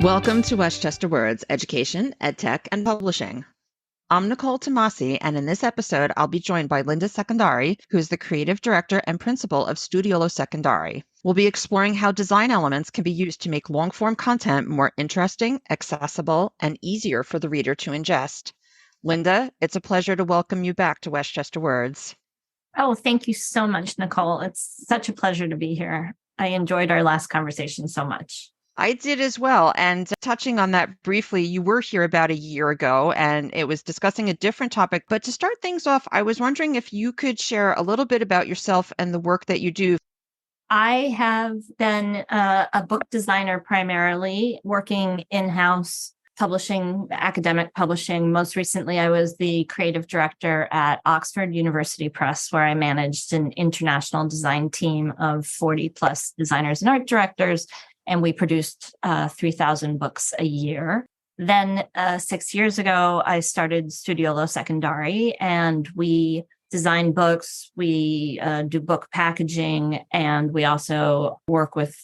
Welcome to Westchester Words, Education, EdTech, and Publishing. I'm Nicole Tomasi, and in this episode, I'll be joined by Linda Secondari, who is the creative director and principal of Studiolo Secondari. We'll be exploring how design elements can be used to make long-form content more interesting, accessible, and easier for the reader to ingest. Linda, it's a pleasure to welcome you back to Westchester Words. Oh, thank you so much, Nicole. It's such a pleasure to be here. I enjoyed our last conversation so much. I did as well. And touching on that briefly, you were here about a year ago and it was discussing a different topic. But to start things off, I was wondering if you could share a little bit about yourself and the work that you do. I have been a book designer primarily, working in-house, publishing, academic publishing. Most recently, I was the creative director at Oxford University Press, where I managed an international design team of 40 plus designers and art directors. And we produced 3,000 books a year. Then 6 years ago, I started Studiolo Secondari, and we design books, we do book packaging, and we also work with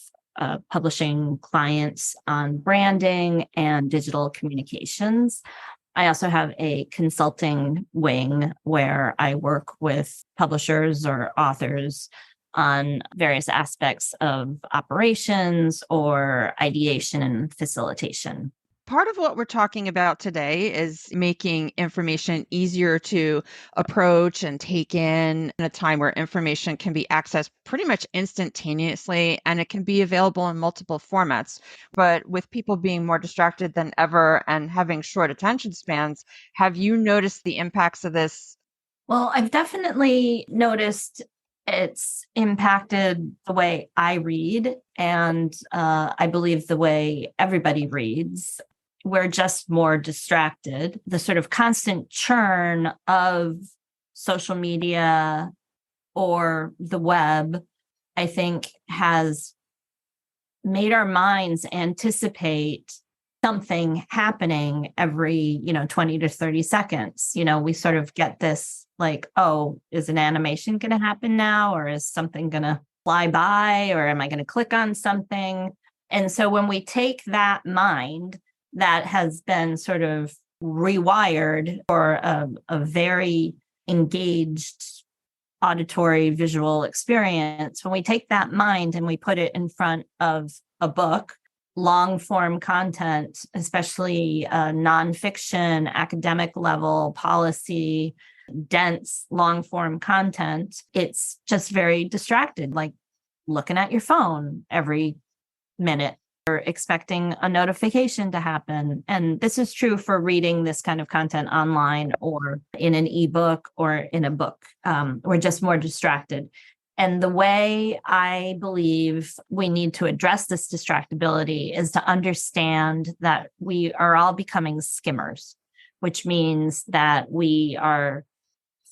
publishing clients on branding and digital communications. I also have a consulting wing where I work with publishers or authors on various aspects of operations or ideation and facilitation. Part of what we're talking about today is making information easier to approach and take in a time where information can be accessed pretty much instantaneously and it can be available in multiple formats. But with people being more distracted than ever and having short attention spans, have you noticed the impacts of this? Well, I've definitely noticed it's impacted the way I read, and I believe the way everybody reads. We're just more distracted. The sort of constant churn of social media or the web, I think, has made our minds anticipate something happening every 20 to 30 seconds. We sort of get this like, oh, is an animation going to happen now, or is something going to fly by, or am I going to click on something? And so when we take that mind that has been sort of rewired for a very engaged auditory visual experience, when we take that mind and we put it in front of a book, long form content, especially nonfiction, academic level, policy, dense, long form content, it's just very distracted, like looking at your phone every minute or expecting a notification to happen. And this is true for reading this kind of content online or in an ebook or in a book. We're just more distracted. And the way I believe we need to address this distractibility is to understand that we are all becoming skimmers, which means that we are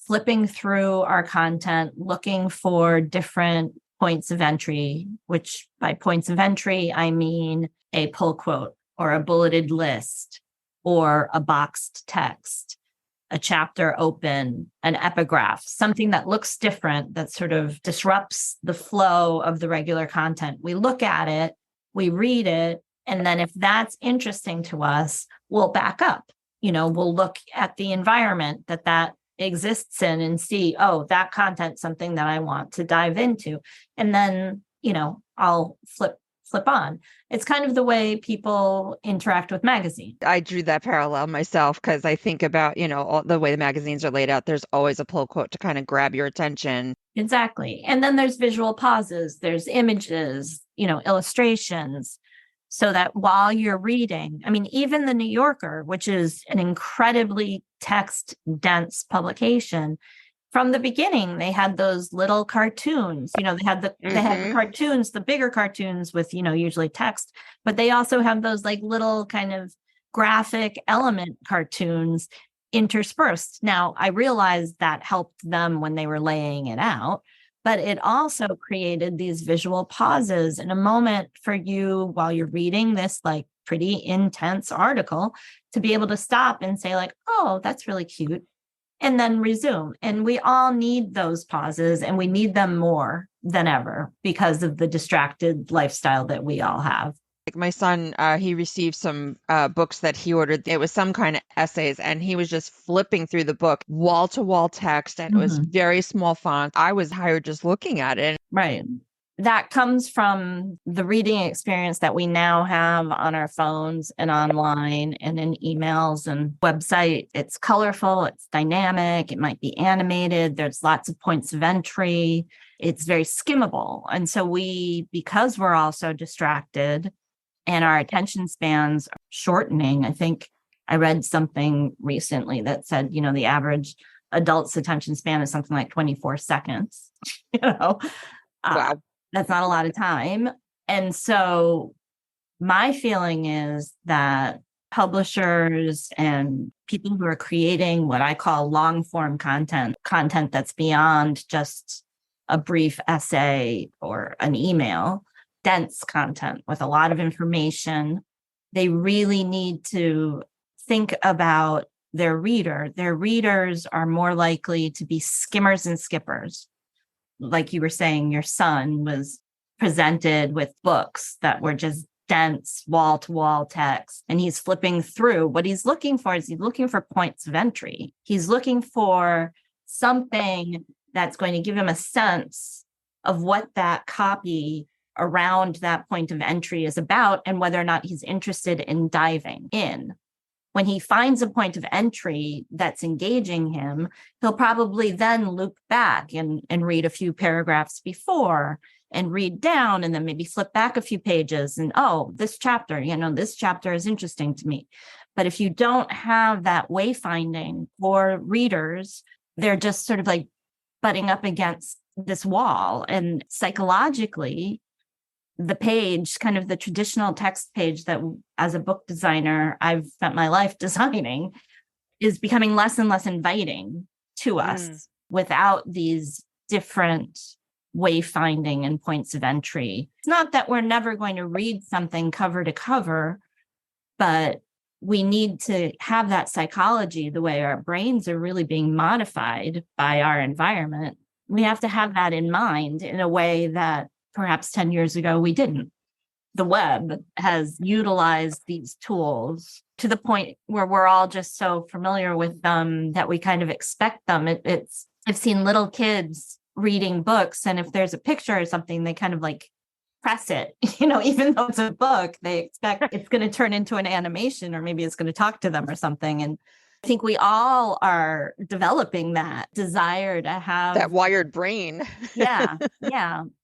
flipping through our content, looking for different points of entry, which by points of entry, I mean a pull quote or a bulleted list or a boxed text, a chapter open, an epigraph, something that looks different, that sort of disrupts the flow of the regular content. We look at it, we read it, and then if that's interesting to us, we'll back up. We'll look at the environment that exists in and see, oh, that content's something that I want to dive into. And then, I'll flip on. It's kind of the way people interact with magazines. I drew that parallel myself because I think about, all the way the magazines are laid out, there's always a pull quote to kind of grab your attention. Exactly. And then there's visual pauses, there's images, illustrations, so that while you're reading, even the New Yorker, which is an incredibly text dense publication, from the beginning, they had those little cartoons. They had the cartoons, the bigger cartoons with, usually text, but they also have those like little kind of graphic element cartoons interspersed. Now, I realized that helped them when they were laying it out, but it also created these visual pauses and a moment for you while you're reading this like pretty intense article to be able to stop and say like, oh, that's really cute, and then resume. And we all need those pauses, and we need them more than ever because of the distracted lifestyle that we all have. Like my son, he received some books that he ordered. It was some kind of essays, and he was just flipping through the book, wall to wall text, and it was very small font. I was tired just looking at it. Right. That comes from the reading experience that we now have on our phones and online and in emails and website. It's colorful, it's dynamic, it might be animated, there's lots of points of entry, it's very skimmable. And so because we're all so distracted and our attention spans are shortening, I think I read something recently that said, the average adult's attention span is something like 24 seconds, Wow. That's not a lot of time. And so my feeling is that publishers and people who are creating what I call long form content that's beyond just a brief essay or an email, dense content with a lot of information, they really need to think about their reader. Their readers are more likely to be skimmers and skippers. Like you were saying, your son was presented with books that were just dense wall to wall text, and he's flipping through. What he's looking for is he's looking for points of entry. He's looking for something that's going to give him a sense of what that copy around that point of entry is about and whether or not he's interested in diving in. When he finds a point of entry that's engaging him, he'll probably then loop back and read a few paragraphs before and read down and then maybe flip back a few pages and, this chapter is interesting to me. But if you don't have that wayfinding for readers, they're just sort of like butting up against this wall. And psychologically, the page, kind of the traditional text page that as a book designer, I've spent my life designing, is becoming less and less inviting to us without these different wayfinding and points of entry. It's not that we're never going to read something cover to cover, but we need to have that psychology, the way our brains are really being modified by our environment. We have to have that in mind in a way that perhaps 10 years ago we didn't. The web has utilized these tools to the point where we're all just so familiar with them that we kind of expect them. I've seen little kids reading books, and if there's a picture or something, they kind of like press it, even though it's a book, they expect it's going to turn into an animation, or maybe it's going to talk to them or something. And I think we all are developing that desire to have that wired brain. Yeah.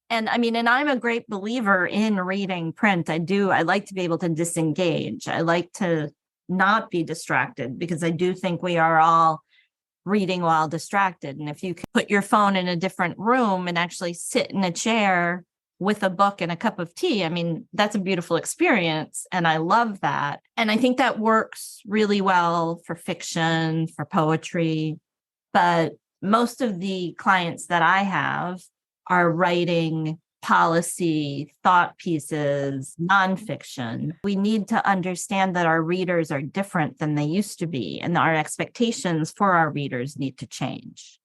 And I'm a great believer in reading print. I like to be able to disengage. I like to not be distracted, because I do think we are all reading while distracted. And if you can put your phone in a different room and actually sit in a chair with a book and a cup of tea, that's a beautiful experience. And I love that. And I think that works really well for fiction, for poetry. But most of the clients that I have are writing policy, thought pieces, nonfiction. We need to understand that our readers are different than they used to be, and our expectations for our readers need to change.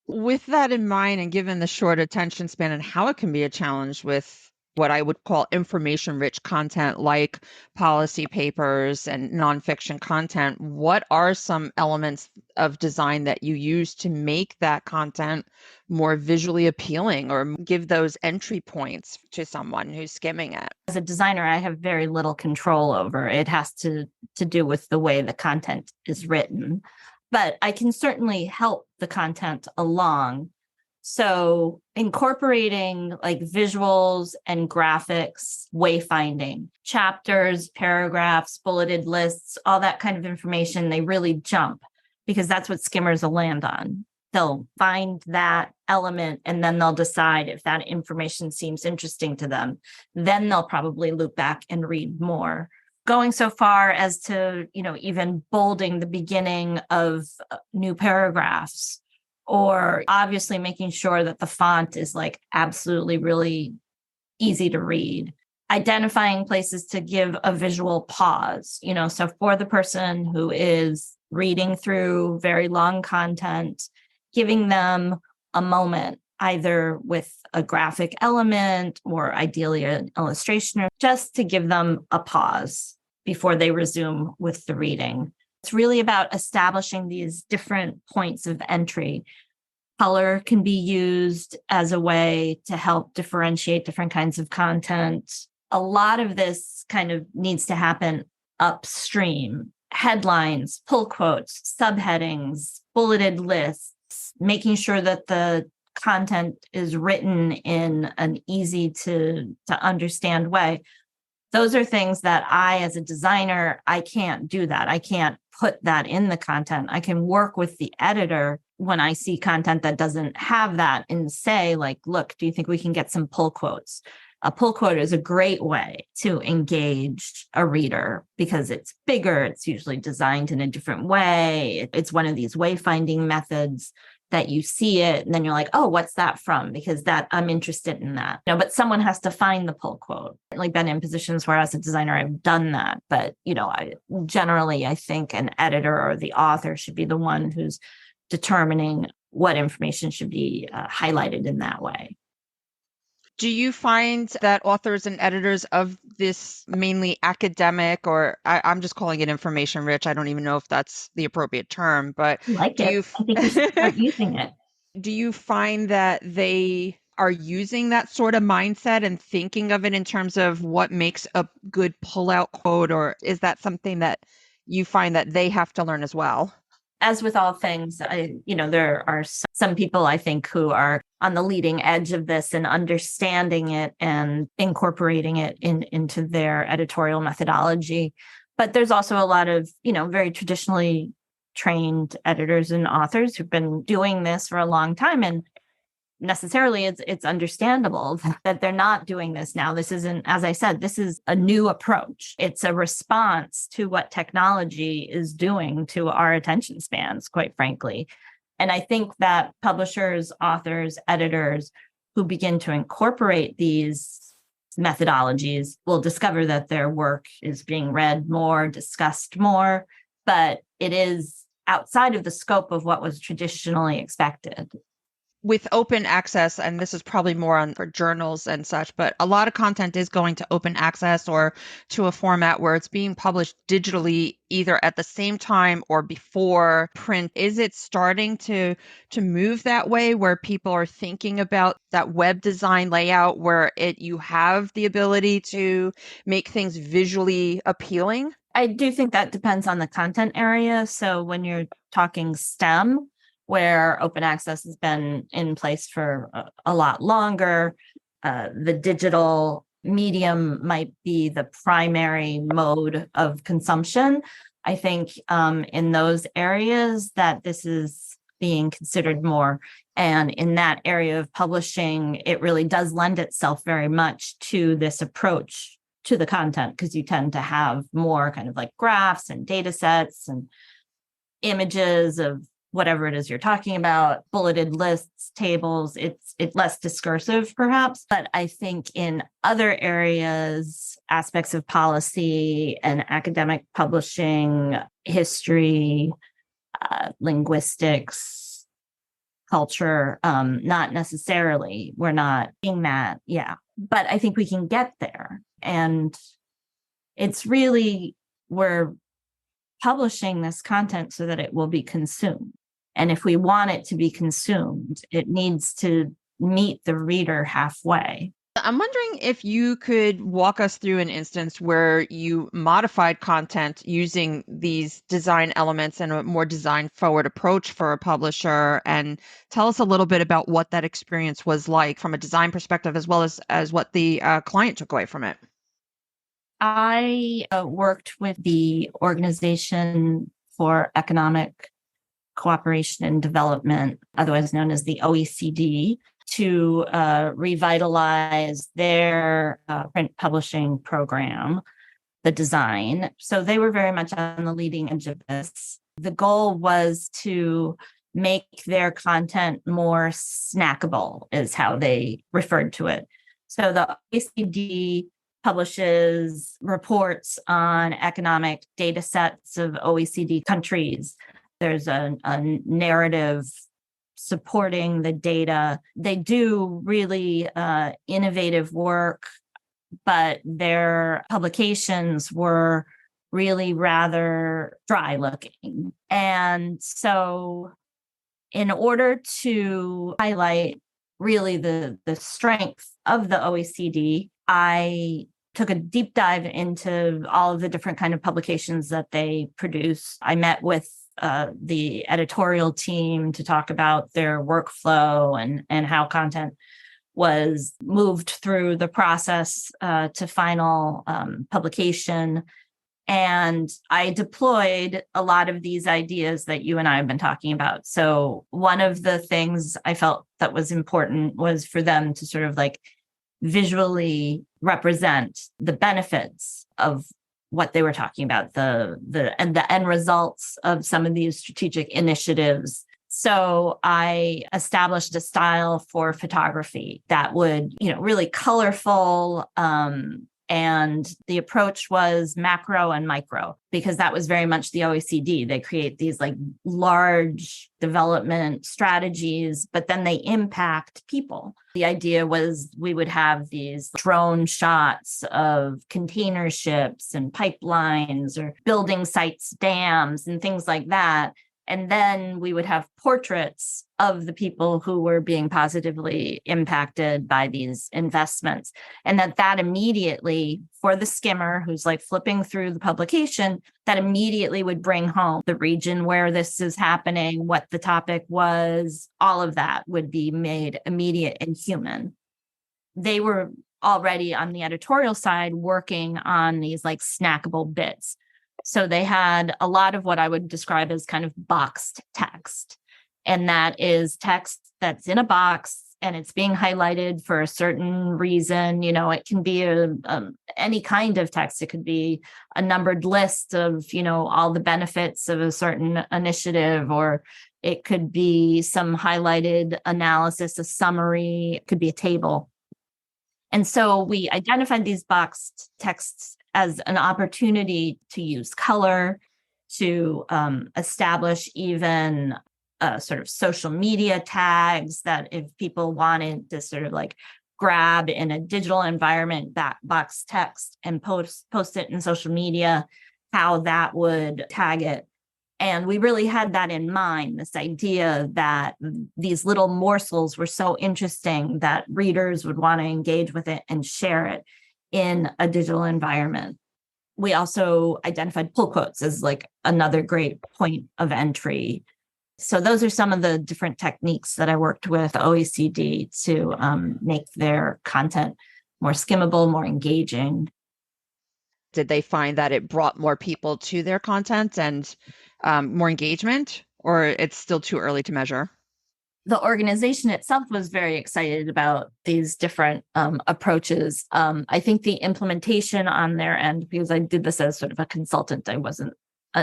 With that in mind, and given the short attention span and how it can be a challenge with what I would call information-rich content like policy papers and nonfiction content, what are some elements of design that you use to make that content more visually appealing or give those entry points to someone who's skimming it? As a designer, I have very little control over it. It has to do with the way the content is written. But I can certainly help the content along. So incorporating like visuals and graphics, wayfinding, chapters, paragraphs, bulleted lists, all that kind of information, they really jump, because that's what skimmers will land on. They'll find that element and then they'll decide if that information seems interesting to them. Then they'll probably loop back and read more. Going so far as to, even bolding the beginning of new paragraphs, or obviously making sure that the font is like absolutely really easy to read. Identifying places to give a visual pause, so for the person who is reading through very long content, giving them a moment either with a graphic element or ideally an illustration, or just to give them a pause before they resume with the reading. It's really about establishing these different points of entry. Color can be used as a way to help differentiate different kinds of content. A lot of this kind of needs to happen upstream. Headlines, pull quotes, subheadings, bulleted lists, making sure that the content is written in an easy to understand way. Those are things that I, as a designer, I can't do that. I can't put that in the content. I can work with the editor when I see content that doesn't have that and say, like, look, do you think we can get some pull quotes? A pull quote is a great way to engage a reader because it's bigger. It's usually designed in a different way. It's one of these wayfinding methods that you see it and then you're like, oh, what's that from? Because that I'm interested in that. But someone has to find the pull quote. Like, been in positions where as a designer, I've done that. But, I think an editor or the author should be the one who's determining what information should be highlighted in that way. Do you find that authors and editors of this mainly academic, or I'm just calling it information rich, I don't even know if that's the appropriate term, but I think we should start using it. Do you find that they are using that sort of mindset and thinking of it in terms of what makes a good pull-out quote, or is that something that you find that they have to learn as well? As with all things, there are some people I think who are on the leading edge of this and understanding it and incorporating it into their editorial methodology. But there's also a lot of, very traditionally trained editors and authors who've been doing this for a long time. And necessarily it's understandable that they're not doing this now. This isn't, as I said, this is a new approach. It's a response to what technology is doing to our attention spans, quite frankly. And I think that publishers, authors, editors who begin to incorporate these methodologies will discover that their work is being read more, discussed more, but it is outside of the scope of what was traditionally expected. With open access, and this is probably more for journals and such, but a lot of content is going to open access or to a format where it's being published digitally either at the same time or before print. Is it starting to move that way where people are thinking about that web design layout where you have the ability to make things visually appealing? I do think that depends on the content area. So when you're talking STEM, where open access has been in place for a lot longer, the digital medium might be the primary mode of consumption. I think in those areas that this is being considered more. And in that area of publishing, it really does lend itself very much to this approach to the content, because you tend to have more kind of like graphs and data sets and images of whatever it is you're talking about, bulleted lists, tables. It's less discursive, perhaps. But I think in other areas, aspects of policy and academic publishing, history, linguistics, culture, not necessarily. We're not seeing that. Yeah. But I think we can get there. And it's really, we're publishing this content so that it will be consumed. And if we want it to be consumed, it needs to meet the reader halfway. I'm wondering if you could walk us through an instance where you modified content using these design elements and a more design forward approach for a publisher, and tell us a little bit about what that experience was like from a design perspective, as well as what the client took away from it. I worked with the Organization for Economic Cooperation and Development, otherwise known as the OECD, to revitalize their print publishing program, the design. So they were very much on the leading edge of this. The goal was to make their content more snackable, is how they referred to it. So the OECD publishes reports on economic data sets of OECD countries. There's a narrative supporting the data. They do really innovative work, but their publications were really rather dry looking. And so in order to highlight really the strength of the OECD, I took a deep dive into all of the different kind of publications that they produce. I met with the editorial team to talk about their workflow and how content was moved through the process to final publication. And I deployed a lot of these ideas that you and I have been talking about. So one of the things I felt that was important was for them to sort of like visually represent the benefits of what they were talking about, the end results of some of these strategic initiatives. So I established a style for photography that would, really colorful, and the approach was macro and micro, because that was very much the OECD. They create these like large development strategies, but then they impact people. The idea was we would have these drone shots of container ships and pipelines or building sites, dams, and things like that. And then we would have portraits of the people who were being positively impacted by these investments. And that immediately, for the skimmer who's like flipping through the publication, that immediately would bring home the region where this is happening, what the topic was, all of that would be made immediate and human. They were already on the editorial side working on these like snackable bits. So they had a lot of what I would describe as kind of boxed text. And that is text that's in a box and it's being highlighted for a certain reason. It can be any kind of text. It could be a numbered list of, all the benefits of a certain initiative, or it could be some highlighted analysis, a summary, it could be a table. And so we identified these boxed texts as an opportunity to use color, to establish even sort of social media tags that if people wanted to sort of like grab in a digital environment that box text and post it in social media, how that would tag it. And we really had that in mind, this idea that these little morsels were so interesting that readers would want to engage with it and share it in a digital environment. We also identified pull quotes as like another great point of entry. So those are some of the different techniques that I worked with OECD to make their content more skimmable, more engaging. Did they find that it brought more people to their content and more engagement, or it's still too early to measure? The organization itself was very excited about these different approaches. I think the implementation on their end, because I did this as sort of a consultant, I wasn't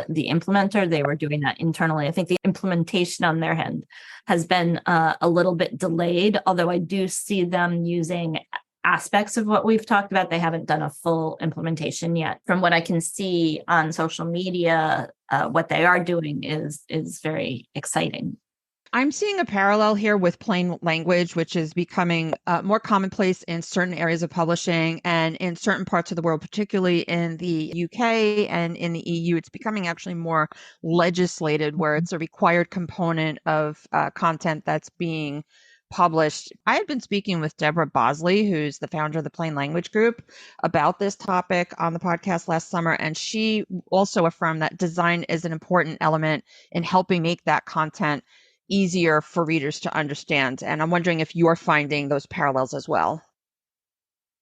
the implementer. They were doing that internally. I think the implementation on their end has been a little bit delayed, although I do see them using aspects of what we've talked about. They haven't done a full implementation yet. From what I can see on social media, what they are doing is very exciting. I'm seeing a parallel here with plain language, which is becoming more commonplace in certain areas of publishing and in certain parts of the world, particularly in the UK and in the EU. It's becoming actually more legislated, where it's a required component of content that's being published. I had been speaking with Deborah Bosley, who's the founder of the Plain Language Group, about this topic on the podcast last summer, and she also affirmed that design is an important element in helping make that content easier for readers to understand. And I'm wondering if you're finding those parallels as well.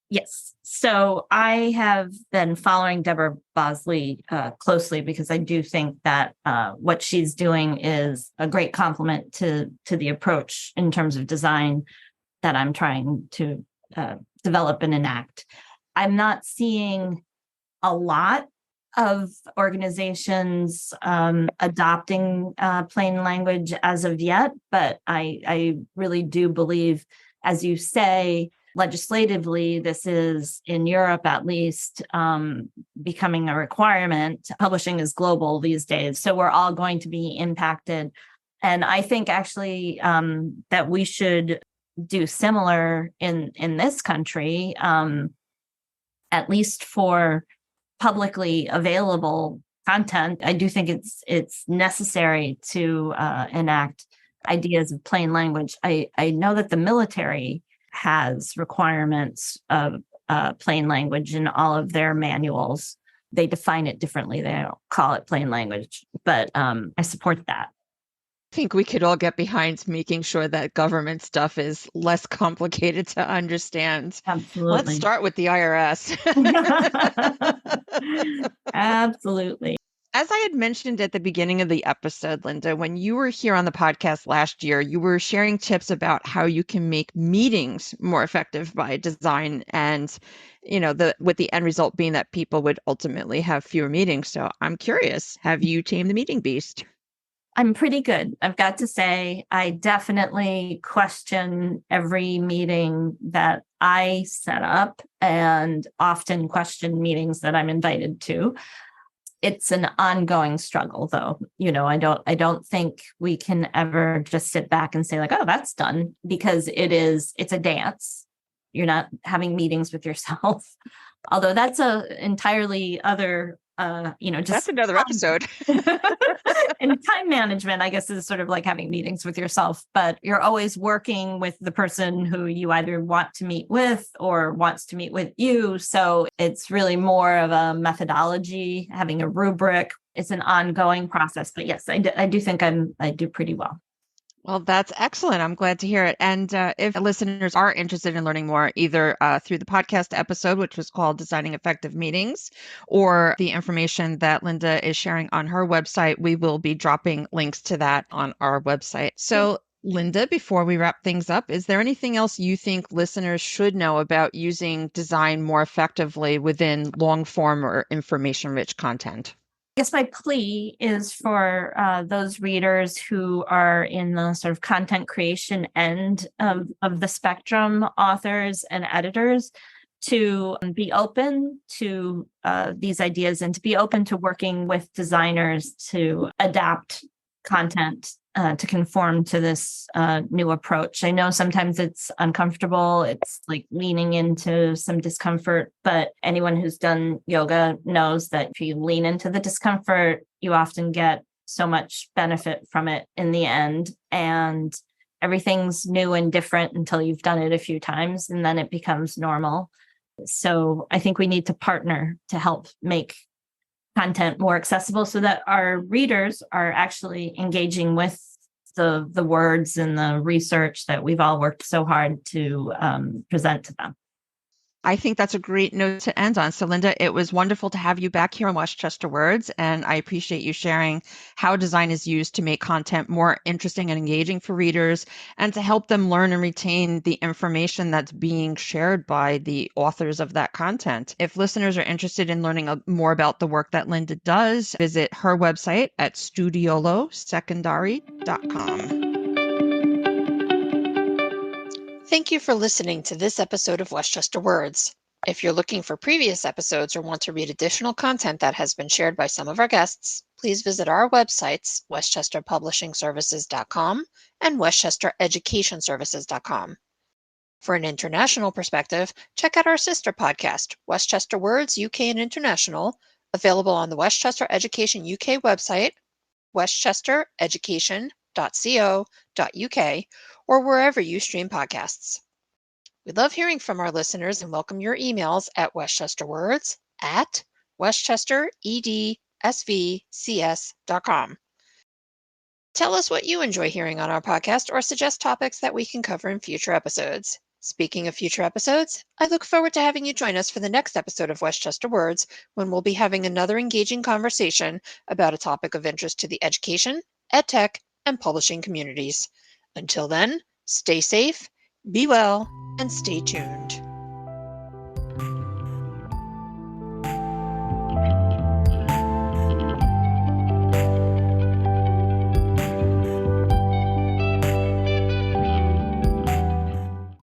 Yes. So I have been following Deborah Bosley closely because I do think that what she's doing is a great complement to the approach in terms of design that I'm trying to develop and enact. I'm not seeing a lot of organizations adopting plain language as of yet, but I really do believe, as you say, legislatively, this is, in Europe at least, becoming a requirement. Publishing is global these days, so we're all going to be impacted. And I think actually that we should do similar in this country, at least for publicly available content. I do think it's necessary to enact ideas of plain language. I know that the military has requirements of plain language in all of their manuals. They define it differently. They don't call it plain language, but I support that. I think we could all get behind making sure that government stuff is less complicated to understand. Let's Absolutely. start with the IRS. Absolutely. As I had mentioned at the beginning of the episode, Linda, when you were here on the podcast last year, you were sharing tips about how you can make meetings more effective by design and, with the end result being that people would ultimately have fewer meetings. So I'm curious, have you tamed the meeting beast? I'm pretty good. I've got to say, I definitely question every meeting that I set up and often question meetings that I'm invited to. It's an ongoing struggle though. I don't think we can ever just sit back and say like, oh, that's done, because it's a dance. You're not having meetings with yourself. Although that's a entirely other just that's another episode. And time management, I guess, is sort of like having meetings with yourself, but you're always working with the person who you either want to meet with or wants to meet with you. So it's really more of a methodology, having a rubric. It's an ongoing process. But yes, I do think I do pretty well. Well, that's excellent. I'm glad to hear it. And if listeners are interested in learning more, either through the podcast episode, which was called Designing Effective Meetings, or the information that Linda is sharing on her website, we will be dropping links to that on our website. So, Linda, before we wrap things up, is there anything else you think listeners should know about using design more effectively within long form or information rich content? I guess my plea is for those readers who are in the sort of content creation end of the spectrum, authors and editors, to be open to these ideas and to be open to working with designers to adapt content to conform to this new approach. I know sometimes it's uncomfortable. It's like leaning into some discomfort, but anyone who's done yoga knows that if you lean into the discomfort, you often get so much benefit from it in the end. And everything's new and different until you've done it a few times, and then it becomes normal. So I think we need to partner to help make content more accessible so that our readers are actually engaging with the words and the research that we've all worked so hard to present to them. I think that's a great note to end on. So, Linda, it was wonderful to have you back here on Westchester Words, and I appreciate you sharing how design is used to make content more interesting and engaging for readers and to help them learn and retain the information that's being shared by the authors of that content. If listeners are interested in learning more about the work that Linda does, visit her website at studiolosecondari.com. Thank you for listening to this episode of Westchester Words. If you're looking for previous episodes or want to read additional content that has been shared by some of our guests, please visit our websites, westchesterpublishingservices.com and westchestereducationservices.com. For an international perspective, check out our sister podcast, Westchester Words UK and International, available on the Westchester Education UK website, westchestereducation.co.uk, or wherever you stream podcasts. We love hearing from our listeners and welcome your emails at westchesteredcsvcs.com. Tell us what you enjoy hearing on our podcast or suggest topics that we can cover in future episodes. Speaking of future episodes, I look forward to having you join us for the next episode of Westchester Words, when we'll be having another engaging conversation about a topic of interest to the education, edtech, and publishing communities. Until then, stay safe, be well, and stay tuned.